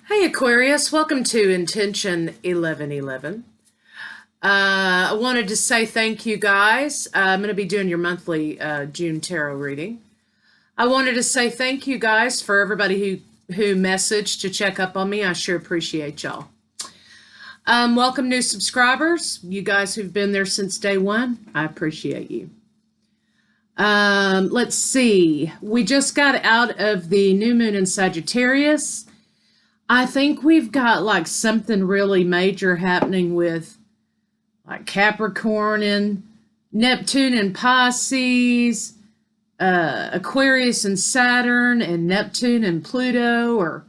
Hey Aquarius, welcome to Intention 1111. I wanted to say thank you guys. I'm going to be doing your monthly June tarot reading. I wanted to say thank you guys for everybody who messaged to check up on me. I sure appreciate y'all. Welcome new subscribers. You guys who've been there since day one, I appreciate you. Let's see. We just got out of the new moon in Sagittarius. I think we've got like something really major happening with like Capricorn and Neptune and Pisces, Aquarius and Saturn, and Neptune and Pluto, or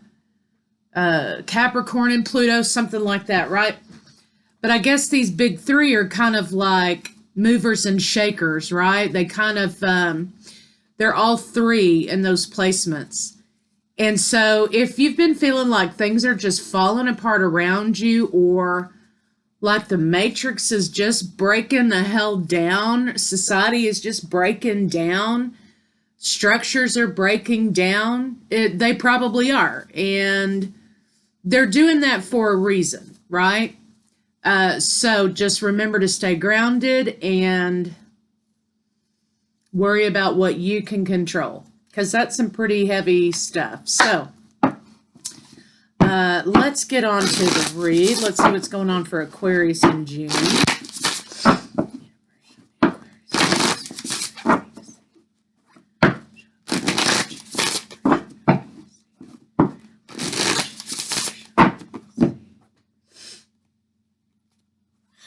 Capricorn and Pluto, something like that, right? But I guess these big three are kind of like movers and shakers, right? They kind of, they're all three in those placements. And so if you've been feeling like things are just falling apart around you, or like the matrix is just breaking the hell down, society is just breaking down, structures are breaking down, they probably are. And they're doing that for a reason, right? So just remember to stay grounded and worry about what you can control, because that's some pretty heavy stuff. So let's get on to the read. Let's see what's going on for Aquarius in June.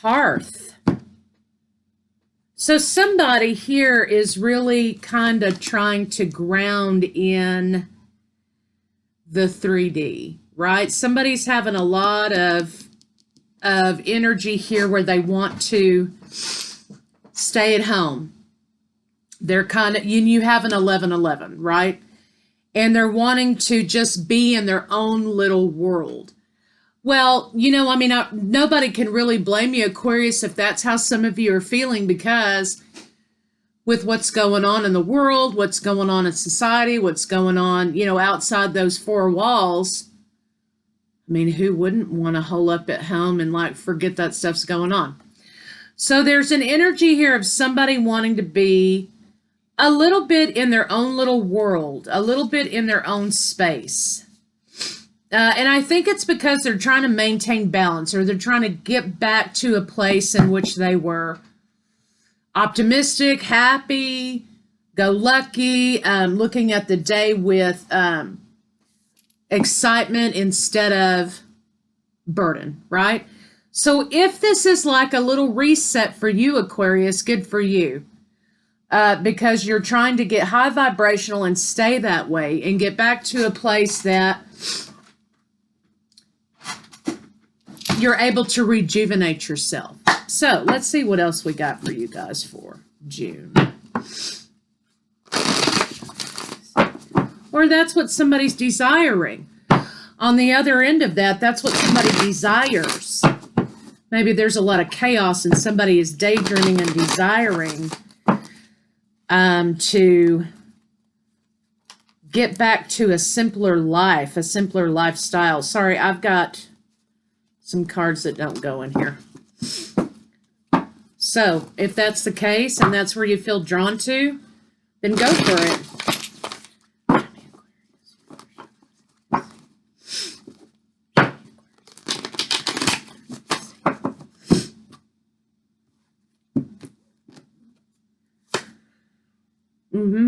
Hearth. So somebody here is really kind of trying to ground in the 3D, right? Somebody's having a lot of energy here where they want to stay at home. They're kind of, you have an 1111, right? And they're wanting to just be in their own little world. Well, nobody can really blame you, Aquarius, if that's how some of you are feeling, because with what's going on in the world, what's going on in society, what's going on, outside those four walls, who wouldn't want to hole up at home and like forget that stuff's going on? So there's an energy here of somebody wanting to be a little bit in their own little world, a little bit in their own space. And I think it's because they're trying to maintain balance, or they're trying to get back to a place in which they were optimistic, happy, go lucky, looking at the day with excitement instead of burden, right? So if this is like a little reset for you, Aquarius, good for you. Because you're trying to get high vibrational and stay that way and get back to a place that you're able to rejuvenate yourself. So let's see what else we got for you guys for June. Or that's what somebody's desiring. On the other end of that, that's what somebody desires. Maybe there's a lot of chaos and somebody is daydreaming and desiring to get back to a simpler life, a simpler lifestyle. Sorry, I've got some cards that don't go in here. So if that's the case and that's where you feel drawn to, then go for it.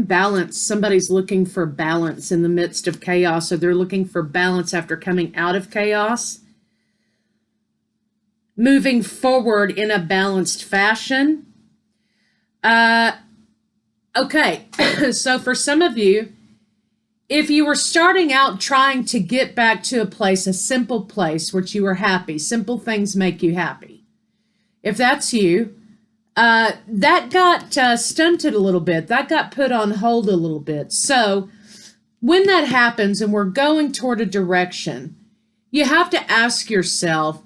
Balance. Somebody's looking for balance in the midst of chaos, or they're looking for balance after coming out of chaos, moving forward in a balanced fashion. Okay, so for some of you, if you were starting out trying to get back to a place, a simple place which you were happy, simple things make you happy. If that's you, that got stunted a little bit. That got put on hold a little bit. So when that happens and we're going toward a direction, you have to ask yourself,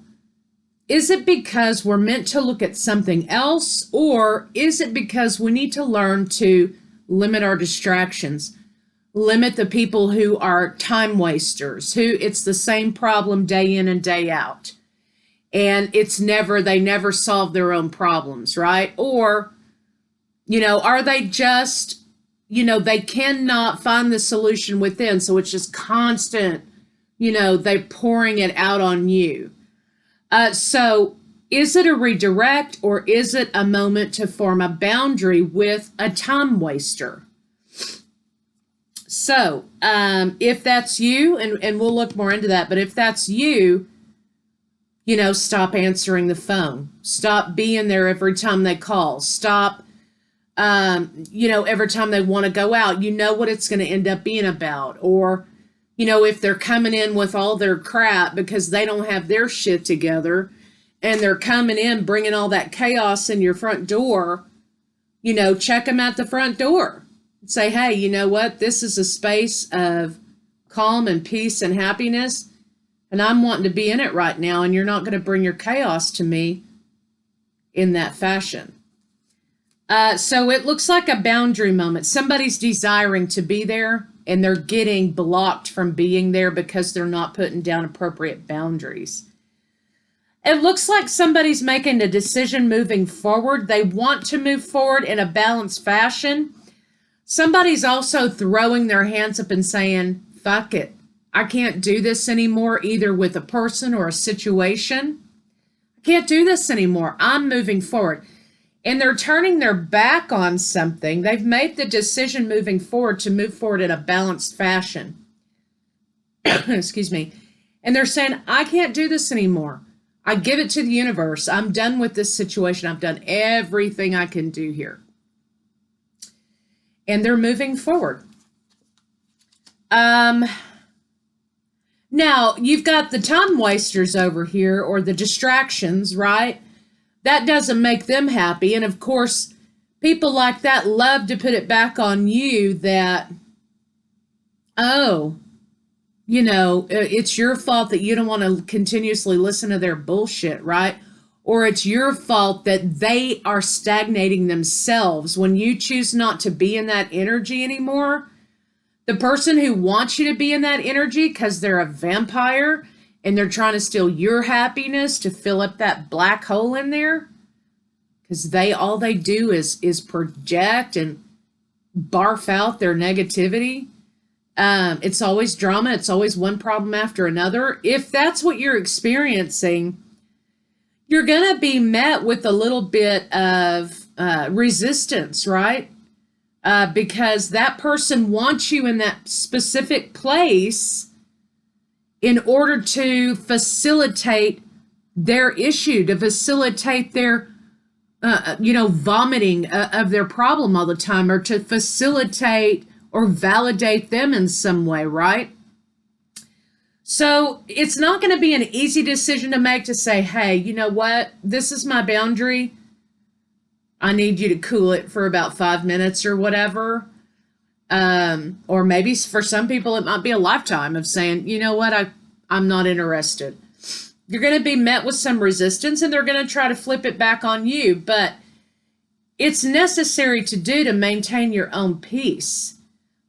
is it because we're meant to look at something else, or is it because we need to learn to limit our distractions? Limit the people who are time wasters, who it's the same problem day in and day out. And they never solve their own problems, right? Or, are they just, they cannot find the solution within. So it's just constant, they're pouring it out on you. So is it a redirect, or is it a moment to form a boundary with a time waster? So if that's you, and we'll look more into that, but if that's you, stop answering the phone. Stop being there every time they call. Stop, every time they want to go out. You know what it's going to end up being about. Or, if they're coming in with all their crap because they don't have their shit together, and they're coming in bringing all that chaos in your front door, check them at the front door. Say, hey, you know what? This is a space of calm and peace and happiness, and I'm wanting to be in it right now, and you're not going to bring your chaos to me in that fashion. So it looks like a boundary moment. Somebody's desiring to be there, and they're getting blocked from being there because they're not putting down appropriate boundaries. It looks like somebody's making a decision moving forward. They want to move forward in a balanced fashion. Somebody's also throwing their hands up and saying, fuck it. I can't do this anymore, either with a person or a situation. I can't do this anymore. I'm moving forward. And they're turning their back on something. They've made the decision moving forward to move forward in a balanced fashion. Excuse me. And they're saying, I can't do this anymore. I give it to the universe. I'm done with this situation. I've done everything I can do here. And they're moving forward. Now, you've got the time wasters over here, or the distractions, right? That doesn't make them happy. And of course, people like that love to put it back on you that, it's your fault that you don't want to continuously listen to their bullshit, right? Or it's your fault that they are stagnating themselves. When you choose not to be in that energy anymore, the person who wants you to be in that energy because they're a vampire and they're trying to steal your happiness to fill up that black hole in there, because all they do is project and barf out their negativity. It's always drama. It's always one problem after another. If that's what you're experiencing, you're going to be met with a little bit of resistance, right? Because that person wants you in that specific place in order to facilitate their issue, to facilitate their, vomiting of their problem all the time, or to facilitate or validate them in some way, right? So it's not going to be an easy decision to make, to say, hey, you know what? This is my boundary. I need you to cool it for about 5 minutes or whatever. Or maybe for some people, it might be a lifetime of saying, you know what? I'm not interested. You're going to be met with some resistance, and they're going to try to flip it back on you. But it's necessary to do to maintain your own peace.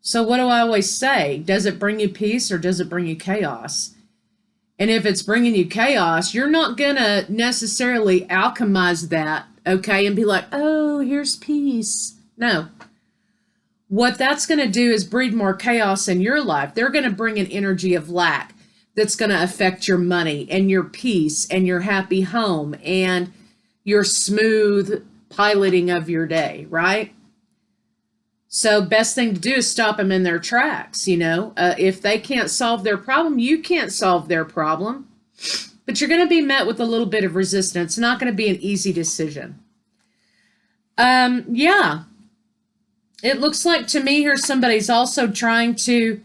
So what do I always say? Does it bring you peace, or does it bring you chaos? And if it's bringing you chaos, you're not going to necessarily alchemize that, okay, and be like, oh, here's peace. No. What that's going to do is breed more chaos in your life. They're going to bring an energy of lack that's going to affect your money and your peace and your happy home and your smooth piloting of your day, right? So best thing to do is stop them in their tracks, If they can't solve their problem, you can't solve their problem. But you're going to be met with a little bit of resistance. It's not going to be an easy decision. Yeah. It looks like to me here somebody's also trying to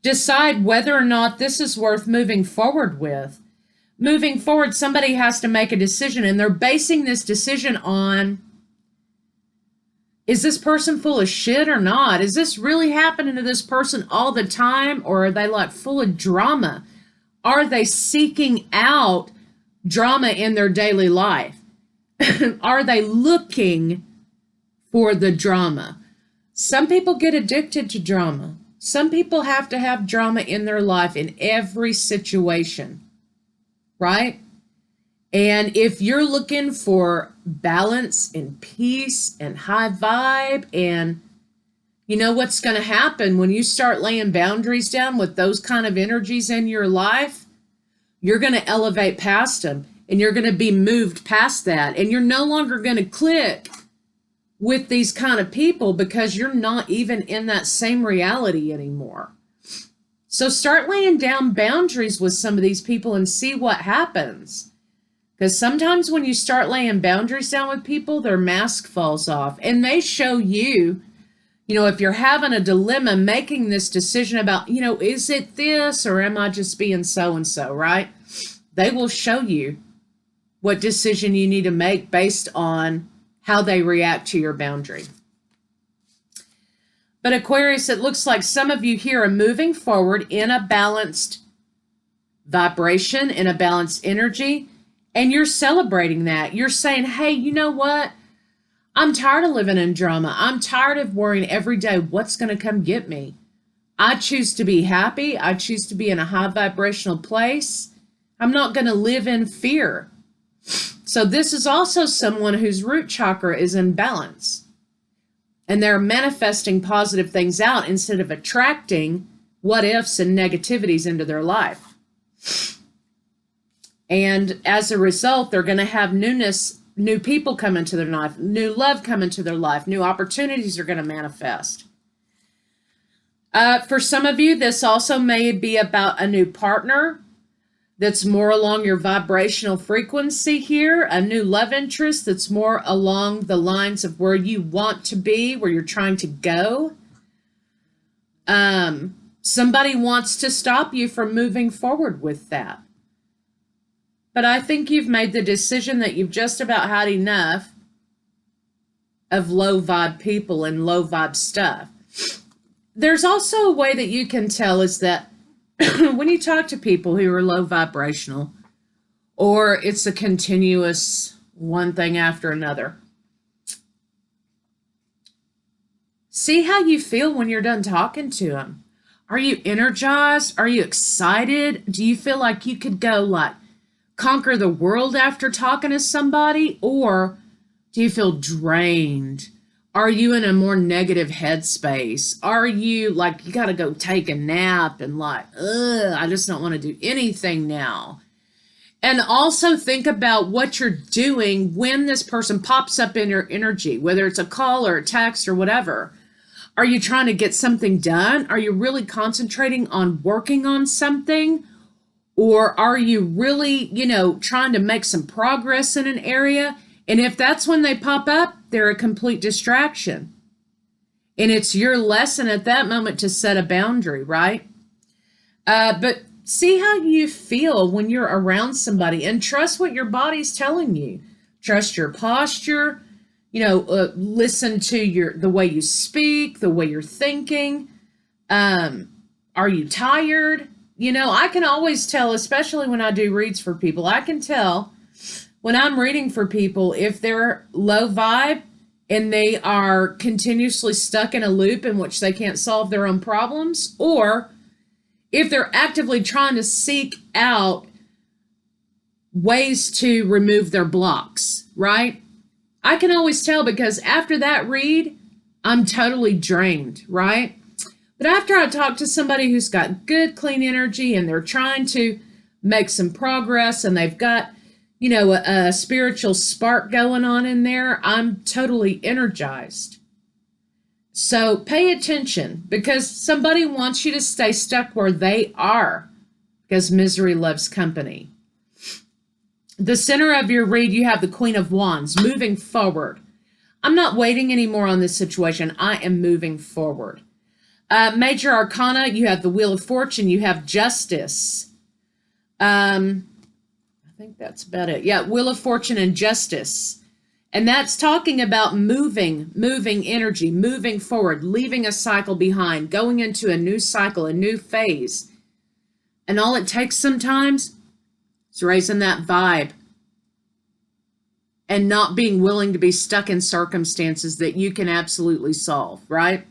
decide whether or not this is worth moving forward with. Moving forward, somebody has to make a decision, and they're basing this decision on, is this person full of shit or not? Is this really happening to this person all the time? Or are they like full of drama? Are they seeking out drama in their daily life? Are they looking for the drama? Some people get addicted to drama. Some people have to have drama in their life in every situation, right? And if you're looking for balance and peace and high vibe, and you know what's going to happen when you start laying boundaries down with those kind of energies in your life, you're going to elevate past them and you're going to be moved past that. And you're no longer going to click with these kind of people because you're not even in that same reality anymore. So start laying down boundaries with some of these people and see what happens. Because sometimes when you start laying boundaries down with people, their mask falls off and they show you, you know, if you're having a dilemma, making this decision about, you know, is it this or am I just being so-and-so, right? They will show you what decision you need to make based on how they react to your boundary. But Aquarius, it looks like some of you here are moving forward in a balanced vibration, in a balanced energy, and you're celebrating that. You're saying, hey, you know what? I'm tired of living in drama. I'm tired of worrying every day what's going to come get me. I choose to be happy. I choose to be in a high vibrational place. I'm not going to live in fear. So this is also someone whose root chakra is in balance. And they're manifesting positive things out instead of attracting what ifs and negativities into their life. And as a result, they're going to have newness, new people come into their life, new love come into their life, new opportunities are going to manifest. For some of you, this also may be about a new partner that's more along your vibrational frequency here, a new love interest that's more along the lines of where you want to be, where you're trying to go. Somebody wants to stop you from moving forward with that. But I think you've made the decision that you've just about had enough of low vibe people and low vibe stuff. There's also a way that you can tell is that when you talk to people who are low vibrational, or it's a continuous one thing after another, see how you feel when you're done talking to them. Are you energized? Are you excited? Do you feel like you could go like conquer the world after talking to somebody? Or do you feel drained? Are you in a more negative headspace? Are you like, you got to go take a nap and like, I just don't want to do anything now? And also think about what you're doing when this person pops up in your energy, whether it's a call or a text or whatever. Are you trying to get something done? Are you really concentrating on working on something? Or are you really, trying to make some progress in an area? And if that's when they pop up, they're a complete distraction. And it's your lesson at that moment to set a boundary, right? But see how you feel when you're around somebody and trust what your body's telling you. Trust your posture, listen to the way you speak, the way you're thinking. Are you tired? I can always tell, especially when I do reads for people, I can tell when I'm reading for people if they're low vibe and they are continuously stuck in a loop in which they can't solve their own problems, or if they're actively trying to seek out ways to remove their blocks, right? I can always tell because after that read, I'm totally drained, right? But after I talk to somebody who's got good, clean energy and they're trying to make some progress and they've got, a spiritual spark going on in there, I'm totally energized. So pay attention because somebody wants you to stay stuck where they are because misery loves company. The center of your read, you have the Queen of Wands moving forward. I'm not waiting anymore on this situation. I am moving forward. Major Arcana, you have the Wheel of Fortune, you have Justice. I think that's about it. Yeah, Wheel of Fortune and Justice. And that's talking about moving energy, moving forward, leaving a cycle behind, going into a new cycle, a new phase. And all it takes sometimes is raising that vibe and not being willing to be stuck in circumstances that you can absolutely solve, right?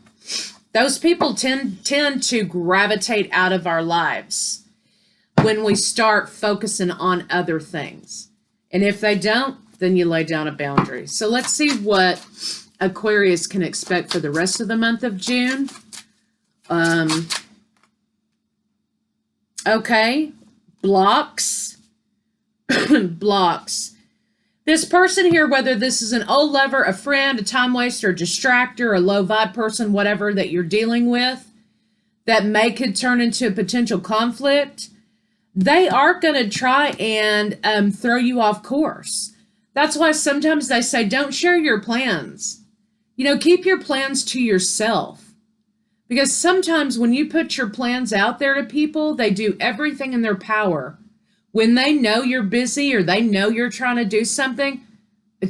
Those people tend to gravitate out of our lives when we start focusing on other things. And if they don't, then you lay down a boundary. So let's see what Aquarius can expect for the rest of the month of June. Okay, blocks. Blocks. This person here, whether this is an old lover, a friend, a time waster, a distractor, a low vibe person, whatever that you're dealing with, that could turn into a potential conflict, they are going to try and throw you off course. That's why sometimes they say, don't share your plans. You know, keep your plans to yourself. Because sometimes when you put your plans out there to people, they do everything in their power. When they know you're busy or they know you're trying to do something,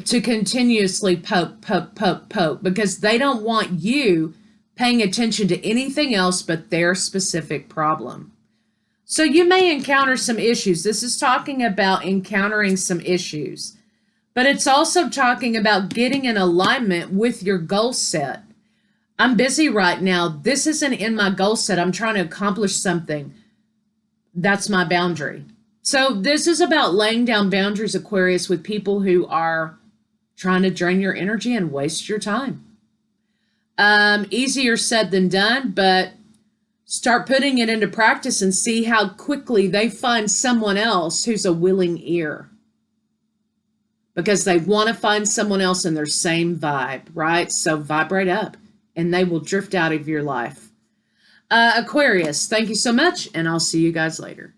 to continuously poke, because they don't want you paying attention to anything else but their specific problem. So you may encounter some issues. This is talking about encountering some issues, but it's also talking about getting in alignment with your goal set. I'm busy right now. This isn't in my goal set. I'm trying to accomplish something. That's my boundary. So this is about laying down boundaries, Aquarius, with people who are trying to drain your energy and waste your time. Easier said than done, but start putting it into practice and see how quickly they find someone else who's a willing ear. Because they want to find someone else in their same vibe, right? So vibrate up and they will drift out of your life. Aquarius, thank you so much, and I'll see you guys later.